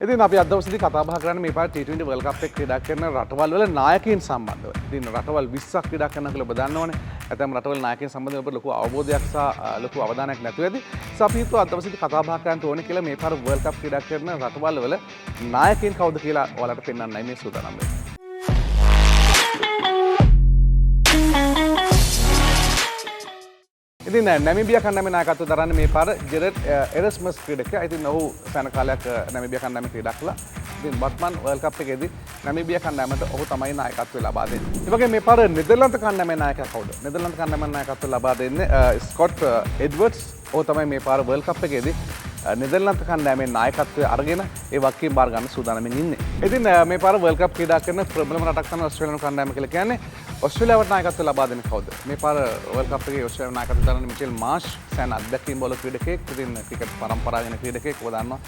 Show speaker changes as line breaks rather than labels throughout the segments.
ඉතින් අපි අද දවසේදී කතා බහ කරන්නේ මේ පාර T20 World Cup එක ක්‍රීඩා කරන රටවල් වල නායකයින් සම්බන්ධව. ඉතින් රටවල් 20ක් ක්‍රීඩා කරනවා කියලා ඔබ දන්නවනේ. ඇතැම් රටවල නායකයින් සම්බන්ධව ඔබ ලොකු අවබෝධයක් සහ ලොකු අවධානයක් නැතුව ඇති. අපි හිතුවා අද දවසේදී කතා බහ කරන්න ඕනේ කියලා මේ පාර World Cup ක්‍රීඩා කරන රටවල් වල නායකයින් කවුද කියලා ඔයාලට පෙන්වන්නයි මේ සූදානම් වෙන්නේ. ඉතින් නැමිබියා කණ්ඩායමේ නායකත්වය දරන්නේ මේ පාර ජෙරඩ් එරස්මස් ක්‍රීඩකයා. ඉතින් ඔහු සෑහෙන කාලයක් නැමිබියා කණ්ඩායමේ ක්‍රීඩා කළා. ඉතින් වර්තමාන වර්ල්ඩ් කප් එකේදී නැමිබියා කණ්ඩායමට ඔහු තමයි නායකත්වය ලබා දෙන්නේ. ඒ වගේම මේ පාර නෙදර්ලන්ත කණ්ඩායමේ නායකයා කවුද? නෙදර්ලන්ත කණ්ඩායමේ නායකත්වය ලබා දෙන්නේ ස්කොට් එඩ්වර්ඩ්ස්. ඔහු තමයි මේ පාර වර්ල්ඩ් කප් එකේදී නෙදර්ලන්ත කණ්ඩායමේ නායකත්වය අරගෙන ඒ වගකීම් බාර ගන්න සූදානම්ින් ඉන්නේ. ඉතින් මේ පාර වර්ල්ඩ් කප් ක්‍රීඩා කරන ප්‍රබලම රටක් තමයි ඕස්ට්‍රේලියානු කණ්ඩායම කියලා කියන්නේ. ඔස්ට්‍රේලියාවට නායකත්වය ලබා දෙන්නේ කවුද? මේ පාර වර්ල්ඩ් කප් එකේ ඔස්ට්‍රේලියාව නායකත්වය දරන්නේ මිචෙල් මාෂ්. සෑහෙන අත්දැකීම් බහුල ක්‍රීඩකයෙක්. ඉතින් ක්‍රිකට් පරම්පරාව ගැන ක්‍රීඩකයෙක්. ඔබ දන්නවා.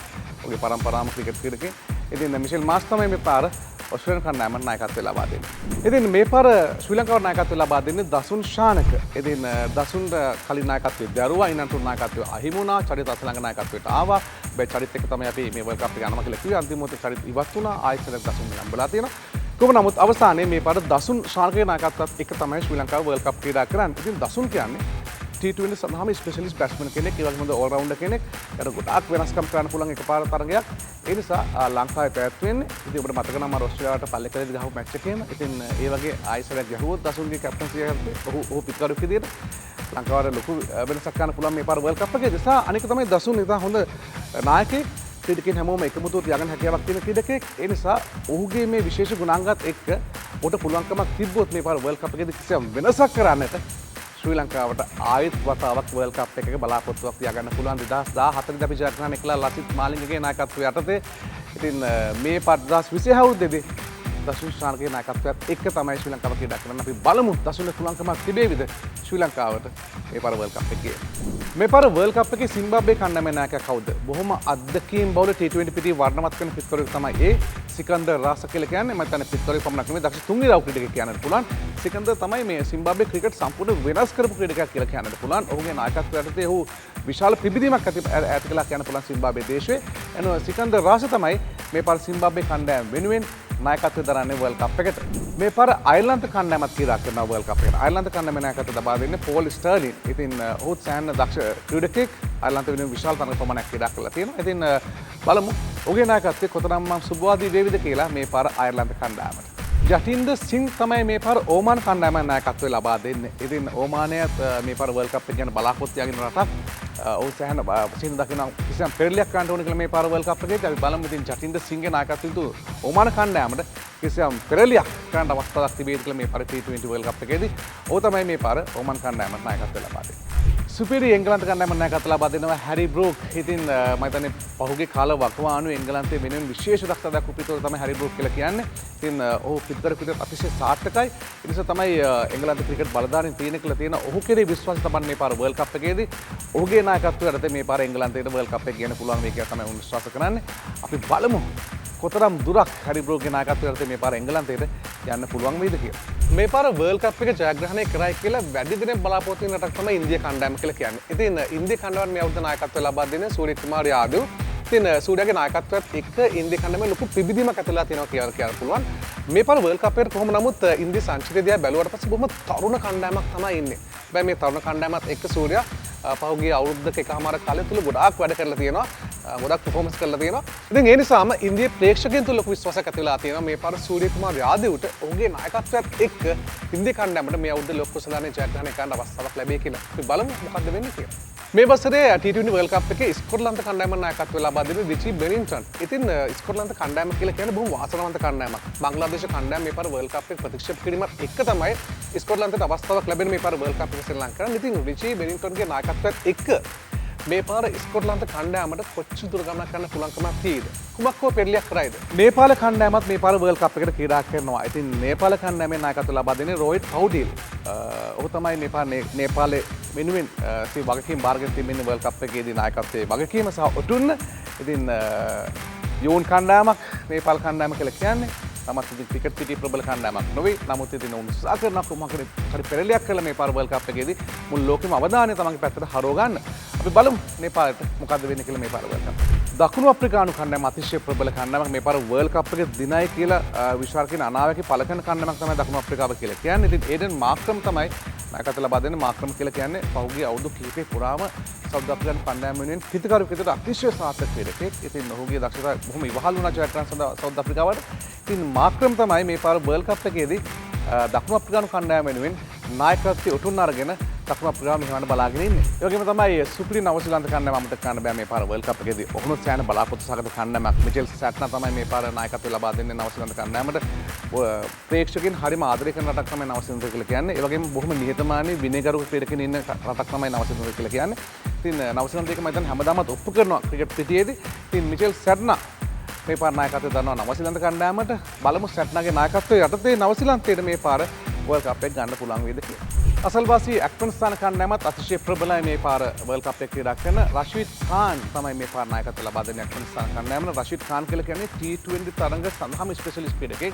ඔහුගේ පරම්පරාවම ක්‍රිකට් ක්‍රීඩකයෙක්. ඉතින් මිචෙල් මාෂ් තමයි මේ පාර ඔස්ට්‍රේලියානු කණ්ඩායමට නායකත්වය ලබා දෙන්නේ. ඉතින් මේ පාර ශ්‍රී ලංකාවට නායකත්වය ලබා දෙන්නේ දසුන් ශානක. ඉතින් දසුන්ට කලින් නායකත්වය දැරුවා. ඊනන්තුරු නායකත්වය අහිමි වුණා. චරිත අසලංග නායකත්වයට ආවා. මේ චරිත එක තමයි අපි මේ වර්ල්ඩ් කප් එක යනවා කියලා කිව්වේ. අන්තිමට චරිත ඉවත් වුණා. ආයෙත් දසුන් ලම්බලා තියෙනවා. කොහොම නමුත් අවසානයේ මේ පාර දසුන් ශානකගේ නායකත්වයත් එක තමයි ශ්‍රී ලංකාව වර්ල්ඩ් කප් ක්‍රීඩා කරන්නේ. ඉතින් දසුන් කියන්නේ T20 සඳහාම ස්පෙෂලිස්ට් බැට්ස්මන් කෙනෙක්. ඒ වගේම හොඳ ඕල් රවුන්ඩර් කෙනෙක්. ඒකට ගොඩාක් වෙනස්කම් කරන්න පුළුවන් එකපාර තරගයක්. ඒ නිසා ලංකාවේ පැවැත්වෙන්නේ. ඉතින් ඔබට මතක නම් අර ඕස්ට්‍රේලියාවට පල්ලෙකලදී ගහපු මැච් එකේම. ඉතින් ඒ වගේ ආයිසරයක් ගැහුවොත් දසුන්ගේ කැප්ටන්සිය යටතේ ඔහු පිටකරුවෙක් විදියට ලංකාවට ලොකු වෙනසක් කරන්න පුළුවන් මේ පාර වර්ල්ඩ් කප් එකේ. ඒ නිසා අනික තමයි දසුන් ඉතා හොඳ නායකයෙක්. ක්‍රීඩකයන් හැමෝම එකමුතුව තියාගන්න හැකියාවක් තියෙන ක්‍රීඩකයෙක්. ඒ නිසා ඔහුගේ මේ විශේෂ ගුණාංගات එක්ක ඔහුට පුළුවන්කමක් තිබ්බොත් මේ පාර වර්ල්ඩ් කප් එකේදී කිසියම් වෙනසක් කරන්නට ශ්‍රී ලංකාවට ආයෙත් වතාවක් වර්ල්ඩ් කප් එකක බලාපොරොත්තුවක් තියාගන්න පුළුවන්. 2014 අපි ජයග්‍රහණය කළා ලසිත් මාලිංගගේ නායකත්වය යටතේ. ඉතින් මේ පාර 2020 අවුරුද්දේදී දසුන් ශානකගේ නායකත්වයත් එක්ක තමයි ශ්‍රී ලංකාව ක්‍රීඩා කරන්න. අපි බලමු දසුන්ට පුළුවන්කමක් තිබේවිද ශ්‍රී ලංකාවට මේ පාර වර්ල්ඩ් කප් එකේ. මේ පාර වර්ල්ඩ් කප් එකේ සිම්බාබ්වේ කණ්ඩායමේ නායකයා කවුද? බොහොම අත්දැකීම් බහුල T20 පිටියේ වර්ණවත් වෙන පිටකරුවෙක් තමයි ඒ සිකන්දර් රාස කියලා කියන්නේ. මම හිතන්නේ පිටකරුවෙක් පමණක් නෙමෙයි දක්ෂ තුන්විරාව ක්‍රීඩකයෙක් කියන්නත් පුළුවන්. සිකන්දර් තමයි මේ සිම්බාබ්වේ ක්‍රිකට් සම්පූර්ණ වෙනස් කරපු ක්‍රීඩකයෙක් කියලා කියන්නත් පුළුවන්. ඔහුගේ නායකත්වය යටතේ ඔහු විශාල පිබිදීමක් ඇති කළා කියන්න පුළුවන් සිම්බාබ්වේ දේශයේ. එනවා සිකන්දර් රාස තමයි මේ පාර සිම්බාබ්වේ කණ්ඩායම වෙනුවෙන් නායකත්වය දරන්නේ වර්ල්ඩ් කප් එකට. මේ පාර අයර්ලන්ත කණ්ඩායමත් ක්‍රීඩා කරනවා වර්ල්ඩ් කප් එකට. අයර්ලන්ත කණ්ඩායමේ නායකත්වය ලබා දෙන්නේ පෝල් ස්ටර්ලින්. ඉතින් ඔහුත් සෑහෙන දක්ෂ ක්‍රීඩකයෙක්. අයර්ලන්ත වෙනුවෙන් විශාල තරඟ ප්‍රමාණයක් ක්‍රීඩා කරලා තියෙනවා. ඉතින් බලමු ඔහුගේ නායකත්වය කොතරම් සුබවාදී වේවිද කියලා මේ පාර අයර්ලන්ත කණ්ඩායමට. ජටින්දර් සිං තමයි මේ පාර ඕමාන් කණ්ඩායමේ නායකත්වය ලබා දෙන්නේ. ඉතින් ඕමානයත් මේ පාර වර්ල්ඩ් කප් එක ගැන බලාපොරොත්තු තියාගෙන රටක්. ඔහු සෑහෙන සිං දකිනවා කිසියම් පෙරලියක් කරන්න ඕන කියලා මේ පාර වර්ල්ඩ් කප් එකේදී අපි බලමු. ඉතින් ජටින්දර් සිංගේ නායකත්වය තු ඕමාන කණ්ඩායමට කිසියම් පෙරලියක් කරන්න අවස්ථාවක් තිබේද කියලා මේ පාර T20 වර්ල්ඩ් කප් එකේදී ඔහු තමයි මේ පාර ඕමාන් කණ්ඩායමට නායකත්වය ලබා දෙන්නේ. සුපිරි එංගලන්ත කණ්ඩායමට නායකත්වය ලබා දෙනවා හැරි බ්‍රූක්. ඉතින් මම හිතන්නේ පහුගිය කාල වකවානුවේ එංගලන්තයේ වෙනුවෙන් විශේෂ දක්ෂතාවයක් දක්වපු පිටුවර තමයි හැරි බ්‍රූක් කියලා කියන්නේ. ඉතින් ඔහු පිටකරෙකු විදිහට අතිශය සාර්ථකයි. ඒ නිසා තමයි එංගලන්ත ක්‍රිකට් බලධාරීන් තීරණය කළා තියෙන ඔහු කෙරෙහි විශ්වාස තබන්නේ මේ පාර වර්ල්ඩ් කප් එකේදී. ඔහුගේ නායකත්වය යටතේ මේ පාර එංගලන්තයට වර්ල්ඩ් කප් එක ගෙන්න පුළුවන් වෙයි කියලා තමයි උන් විශ්වාස කරන්නේ. අපි බලමු කොතරම් දුරක් හැරි බ්‍රූක්ගේ නායකත්වය යටතේ මේ පාර එංගලන්තයට යන්න පුළුවන් වෙයිද කියලා. මේ පාර වර්ල්ඩ් කප් එක ජයග්‍රහණය කරයි කියලා වැඩි දිනක් බලාපොරොත්තු වෙන රටක් තමයි ඉන්දියා කණ්ඩායම කියලා කියන්නේ. ඉතින් ඉන්දියා කණ්ඩායම මේ අවුරුද්ද නායකත්වය ලබා දෙන්නේ සූර්ය කුමාර යාදව්. ඉතින් සූර්යගේ නායකත්වයත් එක්ක ඉන්දියා කණ්ඩායම ලොකු පිබිදීමක් ඇතිලා තියෙනවා කියලා කියන්න පුළුවන්. මේ පාර වර්ල්ඩ් කප් එකට කොහොම නමුත් ඉන්දියා සංචිතය දිහා බැලුවට පස්සේ බොහොම තරුණ කණ්ඩායමක් තමයි ඉන්නේ. හැබැයි මේ තරුණ කණ්ඩායමත් එක්ක සූර්යා පහුගිය අවුරුද්දක එකමාරක් කාලය තුල ගොඩාක් වැඩ කරලා තියෙනවා. ගොඩක් පර්ෆෝමන්ස් කරලා තියෙනවා. ඉතින් ඒ නිසාම ඉන්දියාවේ ප්‍රේක්ෂකයන් තුල ලොකු විශ්වාසයක් ඇති වෙලා තියෙනවා. මේ පාර සූර්ය කුමාර යාදව්ට ඔහුගේ නායකත්වයත් එක්ක ඉන්දියා කණ්ඩායමට මේ අවුරුද්ද ලොකු කුසලානේ ජයග්‍රහණය කරන්න අවස්ථාවක් ලැබෙයි කියලා. අපි බලමු මොකද්ද වෙන්නේ කියලා. මේ වසරේ T20 වර්ල්ඩ් කප් එකේ ස්කොට්ලන්ත කණ්ඩායම නායකත්වය ලබා දෙන රිචි බෙනින්ටන්. ඉතින් ස්කොට්ලන්ත කණ්ඩායම කියලා කියන්නේ බොහොම වාසනාවන්ත කණ්ඩායමක්. බංග්ලාදේශ කණ්ඩායම මේ පාර වර්ල්ඩ් කප් එක ප්‍රතික්ෂේප කිරීමත් එක්ක තමයි ස්කොට්ලන්තයට අවස්ථාවක් ලැබෙන්නේ මේ පාර වර්ල්ඩ් කප් එක ශ්‍රී ලංකාවට. ඉතින් රිචි බෙනින්ටන්ගේ නායකත්වයත් එක්ක මේ පාර ස්කොට්ලන්ත කණ්ඩායමට කොච්චර දුර ගමනක් කරන්න පුළුවන්කමක් තියෙයිද? කුමක් හෝ පෙරලියක් කරයිද? නේපාල කණ්ඩායමත් මේ පාර වර්ල්ඩ් කප් එකට ක්‍රීඩා කරනවා. ඉතින් නේපාල කණ්ඩායමේ නායකත්වය ලබා දෙන්නේ රෝහිත් පෞඩිල්. ඔහු තමයි මේ පාර නේපාලේ වෙනුවෙන් වගකීම් බාරගෙන තිබෙන්නේ වර්ල්ඩ් කප් එකේදී නායකත්වයේ වගකීම සහ ඔටුන්න. ඉතින් යෝන් කණ්ඩායමක් නේපාල කණ්ඩායම කියලා කියන්නේ. තමත් ඉතින් ක්‍රිකට් පිටියේ ප්‍රබල කණ්ඩායමක් නොවේ. නමුත් ඉතින් උන් උත්සාහ කරන කොහොමකරි හරි පෙරලියක් කළා මේ පාර වර්ල්ඩ් කප් එකේදී මුළු ලෝකෙම අවධානය තමන්ගේ පැත්තට හරව ගන්න. අපි බලමු නේපාලට මොකද්ද වෙන්නේ කියලා මේ පාර වර්ල්ඩ් කප්. දකුණු අප්‍රිකානු කණ්ඩායම අතිශය ප්‍රබල කණ්ඩායමක්. මේ පාර වර්ල්ඩ් කප් එක දිනයි කියලා විශ්වාස කරන අනාවැකි පළ කරන කණ්ඩායමක් තමයි දකුණු අප්‍රිකාව කියලා කියන්නේ. ඉතින් ඒඩන් මාක්‍රම් තමයි නායකත්වය ලබා දෙන්නේ. මාක්‍රම් කියලා කියන්නේ පහුගිය අවුරුදු කිහිපේ පුරාම සවුත් අප්‍රිකානු කණ්ඩායම වෙනුවෙන් කෘතිකාරක විදිහට අතිශය සාර්ථක ක්‍රීඩකෙක්. ඉතින් ඔහුගේ දක්ෂතාවය බොහොම ඉවහල් වුණා ජයග්‍රහණ සඳහා සවුත් අප්‍රිකාවට. ඉතින් මාක්‍රම් තමයි මේ පාර වර්ල්ඩ් කප් එකේදී දකුණු අප්‍රිකානු කණ්ඩායම වෙනුවෙන් නායකත්වයේ උතුම් අරගෙන දකුණු අප්‍රිකාව මෙහෙවන්න බලාගෙන ඉන්නේ. ඒ වගේම තමයි සුපිරි නවසීලන්ත කණ්ඩායම අමතක කරන්න බෑ මේ පාර වර්ල්ඩ් කප් එකේදී. ඔහුනොත් සෑහෙන බලාපොරොත්තු සහගත කණ්ඩායමක්. මිචෙල් සැට්නර් තමයි මේ පාර නායකත්වය ලබා දෙන්නේ නවසීලන්ත කණ්ඩායමට. ප්‍රේක්ෂකයන් හරිම ආදරය කරන රටක් තමයි නවසීලන්ත කියලා කියන්නේ. ඒ වගේම බොහොම නිහතමානී විනයගරුක ක්‍රීඩකයන් ඉන්න රටක් තමයි නවසීලන්ත කියලා කියන්නේ. ඉතින් නවසීලන්ත එක මම හිතන්නේ හැමදාමත් ඔප්පු කරනවා ක්‍රිකට් පිටියේදී. ඉතින් මිචෙල් සැට්නර් මේ පාර නායකත්වය දන්නවා නවසීලන්ත කණ්ඩායමට. බලමු සැට්නර්ගේ නායකත්වයේ යටතේ නවසීලන්තයට මේ පාර වර්ල්ඩ් කප් එක ගන්න පුළුවන් වේද කියලා. අසල්වාසී ඇෆ්ගනිස්තාන කණ්ඩායමත් අතිශය ප්‍රබලයි මේ පාර වර්ල්ඩ් කප් එක ක්‍රීඩා කරන රෂීද් ખાન තමයි මේ පාර නායකත්වය ලබා දෙන්නේ ඇෆ්ගනිස්තාන කණ්ඩායමට. රෂීද් ખાන් කියලා කියන්නේ T20 තරඟ සඳහාම ස්පෙෂලිස්ට් ක්‍රීඩකෙක්.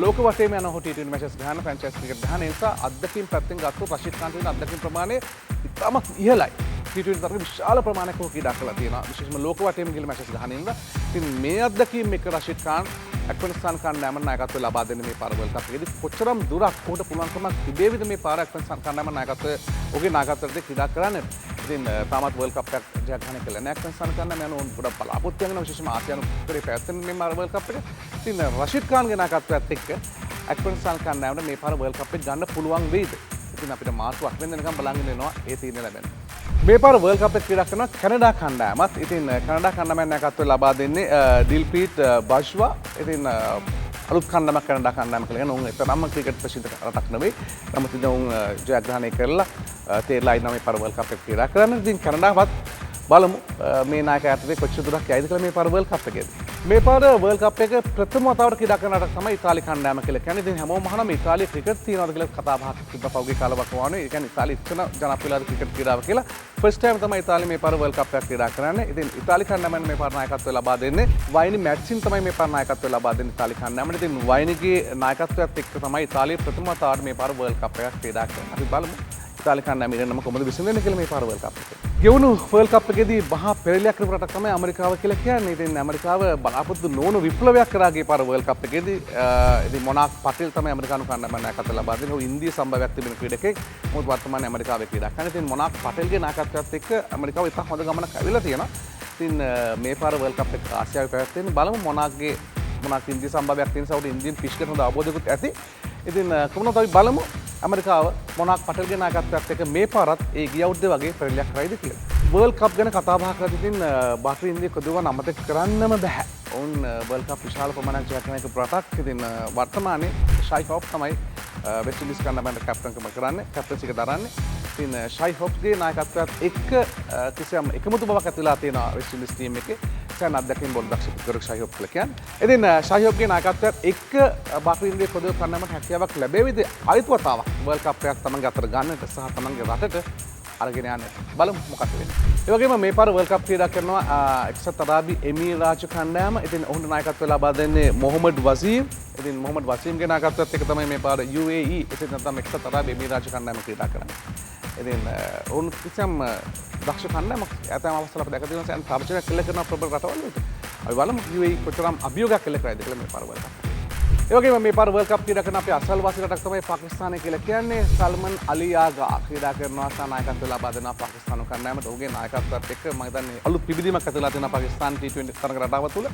ලෝක වටේම යන ඔහු T20 මැචස් ගහන ෆ්‍රැන්චයිස් ක්‍රිකට් ගහන නිසා අත්දැකීම් පැත්තෙන් ගත්තොත් රෂීද් ખાන් තියෙන අත්දැකීම් ප්‍රමාණය ඉතාමත් ඉහළයි. T20 තරඟ විශාල ප්‍රමාණයක් ඔහු ක්‍රීඩා කරලා තියෙනවා. විශේෂයෙන්ම ලෝක වටේම ගිහින් මැචස් ගහන ඉඳලා. ඉතින් මේ අත්දැකීම් එක රෂීද් ખાන් ඇෆ්ගනිස්තාන කණ්ඩායමට නායකත්වය ලබා දෙන්නේ මේ පාර වර්ල්ඩ් කප් එකේදී. කොච්චරම් දුරක් ඔහුට පුළුවන්කමක් තිබේවිද මේ පාර ඇෆ්ගනිස්තාන කණ්ඩායම නායකත්වය ඔහුගේ නායකත්වයට ක්‍රීඩා කරන්න. ඉතින් තාමත් වර්ල්ඩ් කප් එකක් ජයග්‍රහණය කළා නැහැ ඇෆ්ගනිස්තාන කණ්ඩායම. යන උන් ගොඩක් බලාපොරොත්තු වෙන විශේෂම ආසියානු උත්තරේ පැවැත්වෙන මේ වර්ල්ඩ් කප් එක. ඉතින් රෂීද් ખાන්ගේ නායකත්වයත් එක්ක ඇෆ්ගනිස්තාන කණ්ඩායමට මේ පාර වර්ල්ඩ් කප් එක ගන්න පුළුවන් වෙයිද? ඉතින් අපිට මාර්තු 8 වෙනිදා නිකන් බලන් ඉන්නවා ඒ තීරණය ලැබෙනවා. මේ පාර වර්ල්ඩ් කප් එක ක්‍රීඩා කරන කැනඩා කණ්ඩායමත්. ඉතින් කැනඩා කණ්ඩායම නායකත්වය ලබා දෙන්නේ ඩිල්පීට් බාෂ්වා. ඉතින් අලුත් කණ්ඩායමක් කැනඩා කණ්ඩායම කියලා කියන උන් එතරම්ම ක්‍රිකට් ප්‍රසිද්ධ රටක් නෙවෙයි. නමුත් ඉතින් උන් ජයග්‍රහණය කරලා තේරලා ඉන්නවා මේ පාර වර්ල්ඩ් කප් එක ක්‍රීඩා කරන්න. ඉතින් කැනඩාවත් බලමු මේ නායකයා යටතේ කොච්චර දුරක් යයිද කියලා මේ පාර වර්ල්ඩ් කප් එකේදී. මේ පාර වර්ල්ඩ් කප් එක ප්‍රථම වතාවට ක්‍රීඩා කරන රටක් තමයි ඉතාලි කණ්ඩායම කියලා කියන්නේ. ඉතින් හැමෝම අහනවා ඉතාලිය ක්‍රිකට් තියනවාද කියලා කතා බහක් තිබ්බා පහුගිය කාලයක් වුණානේ. ඒ කියන්නේ ඉතාලි ඉච්චන ජනප්‍රියලාද ක්‍රිකට් ක්‍රීඩාව කියලා. ෆස්ට් ටයිම් තමයි ඉතාලි මේ පාර වර්ල්ඩ් කප් එකක් ක්‍රීඩා කරන්නේ. ඉතින් ඉතාලි කණ්ඩායමෙන් මේ පාර නායකත්වය ලබා දෙන්නේ වයිනි මැට්සින් තමයි මේ පාර නායකත්වය ලබා දෙන්නේ ඉතාලි කණ්ඩායමට. ඉතින් වයිනිගේ නායකත්වයත් එක්ක තමයි ඉතාලිය ප්‍රථම වතාවට මේ පාර වර්ල්ඩ් කප් එකක් ක්‍රීඩා කරන්නේ. අපි බලමු ඉතාලි කණ්ඩායම ඉරන්නම කොහොමද විසඳෙන්නේ කියලා මේ පාර වර්ල්ඩ් කප් එක. ගෙවුණු වර්ල්ඩ් කප් එකේදී මහා පෙරලියක් කරපු රටක් තමයි ඇමරිකාව කියලා කියන්නේ. ඉතින් ඇමරිකාව බලාපොරොත්තු නොවුණු විප්ලවයක් කරා ගිය පාර වර්ල්ඩ් කප් එකේදී ඉතින් මොනාක් පටේල් තමයි ඇමරිකානු කණ්ඩායම නායකත්වය ලබා දෙන්නේ. ඔහු ඉන්දිය සම්භවයක් තිබෙන ක්‍රීඩකෙක්. මොකද වර්තමානයේ ඇමරිකාවේ ක්‍රීඩා කරන. ඉතින් මොනාක් පටේල්ගේ නායකත්වයත් එක්ක ඇමරිකාව ඉතා හොඳ ගමනක් ඇවිල්ලා තියෙනවා. ඉතින් මේ පාර වර්ල්ඩ් කප් එක ආසියාවේ පැවැත්වෙන්නේ. බලමු මොනාක් ඉන්දිය සම්භවයක් තියෙන නිසා උඩ ඉන්දියන් පිච් කරන හොඳ අවබෝධයකුත් ඇති. ඉතින් කොහොමද අපි බලමු ඇමරිකාව මොනාක් පටේල්ගේ නායකත්වයත් එක්ක මේ පාරත් ඒ ගිය අවුරුද්දේ වගේ පෙරලියක් කරයිද කියලා. වර්ල්ඩ් කප් ගැන කතා බහ කරද්දී ඉතින් බටර් ඉන්දිය කොදුවන් අමතක කරන්නම බෑ. ඔවුන් වර්ල්ඩ් කප් විශාල ප්‍රමාණයක් ජයග්‍රහණය කරපු රටක්. ඉතින් වර්තමානයේ ෂයි හොප් තමයි වෙස්ට් ඉන්ඩීස් කණ්ඩායමට කැප්ටන්කම කරන්නේ, කැප්ටන්සික දරන්නේ. ඉතින් ෂයි හොප්ගේ නායකත්වයත් එක්ක කිසියම් එකමුතු බවක් ඇති වෙලා තියෙනවා වෙස්ට් ඉන්ඩීස් ටීම් එකේ. සෑහෙන අත්දැකීම් බෝල දක්ෂ පුද්ගලෙක් ෂයි හොප් කියලා කියන්නේ. ඉතින් ෂයි හොප්ගේ නායකත්වයත් එක්ක බටර් ඉන්දිය කොදුව කණ්ඩායමට හැකියාවක් ලැබෙවිද අයිති වතාවක් වර්ල්ඩ් කප් එකක් තමන්ගේ අතට ගන්නට සහ තමන්ගේ රටට අරගෙන යන්න. බලමු මොකක්ද වෙන්නේ. ඒ වගේම මේ පාර වර්ල්ඩ් කප් ක්‍රීඩා කරනවා එක්සත් අරාබි එමිරාජ්‍ය කණ්ඩායම. ඉතින් ඔවුන්ට නායකත්වය ලබා දෙන්නේ මොහමඩ් වසීම්. ඉතින් මොහමඩ් වසීම්ගේ නායකත්වයත් එක්ක තමයි මේ පාර UAE ඉතින් නැත්නම් එක්සත් අරාබි එමිරාජ්‍ය කණ්ඩායම ක්‍රීඩා කරන්නේ. ඉතින් ඔවුන් කිසියම් දක්ෂ කණ්ඩායමක් ඇතැම් අවස්ථාවල අපි දැක තියෙනවා සෑහෙන තර්ජනයක් කෙල්ල කරන ප්‍රබල රටවල් වලට. අපි බලමු UAE කොතරම් අභියෝගයක් කෙල්ල කරයිද කියලා මේ පාර වර්ල්ඩ් කප්. ඒ වගේම මේ පාර වර්ල්ඩ් කප් ක්‍රීඩා කරන අපේ අසල්වාසී රටක් තමයි පාකිස්තානය කියලා කියන්නේ. සල්මන් අලි ආගා ක්‍රීඩා කරනවා සහ නායකත්වය ලබා දෙනවා පාකිස්තානු කණ්ඩායමට. ඔහුගේ නායකත්වයත් එක්ක මම හිතන්නේ අලුත් පිබිදීමක් ඇති වෙලා තියෙනවා පාකිස්තාන T20 තරඟ රටාව තුළ.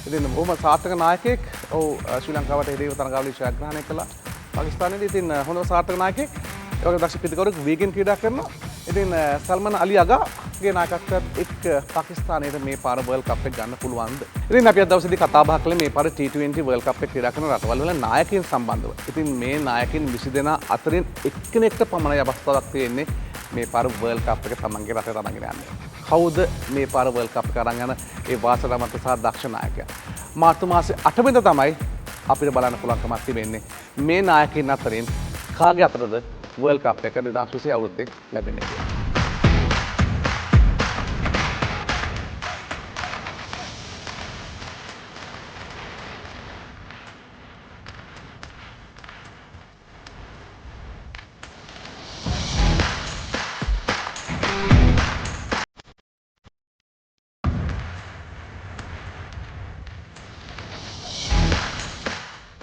ඉතින් බොහොම සාර්ථක නායකයෙක්. ඔහු ශ්‍රී ලංකාවට එදේව තරඟාවලිය ජයග්‍රහණය කළා පාකිස්තානයේදී. ඉතින් හොඳ සාර්ථක නායකයෙක්. ඒ වගේම දක්ෂ පිටිකරුවෙක් වේගෙන් ක්‍රීඩා කරනවා. ඉතින් සල්මන් අලි ආගාගේ නායකත්වයත් එක්ක පාකිස්තානයේ මේ පාර වර්ල්ඩ් කප් එක ගන්න පුළුවන්ද? ඉතින් අපි අද දවසේදී කතා බහ කළේ මේ පාර T20 වර්ල්ඩ් කප් එක ක්‍රීඩා කරන රටවල් වල නායකයන් සම්බන්ධව. ඉතින් මේ නායකයන් 20 දෙනා අතරින් එක්කෙනෙක්ට පමණයි අවස්ථාවක් තියෙන්නේ මේ පාර වර්ල්ඩ් කප් එක තමන්ගේ රටට අරගෙන යන්න. කවුද මේ පාර වර්ල්ඩ් කප් එක අරන් යන ඒ වාසනාවන්ත සහ දක්ෂ නායකයා? මාර්තු මාසේ 8 වෙනිදා තමයි අපිට බලන්න පුළුවන්කමක් තිබෙන්නේ මේ නායකයන් අතරින් කාගේ අතටද වර්ල්ඩ් කප් එක 2020 අවුරුද්දේ ලැබෙන්නේ කියලා.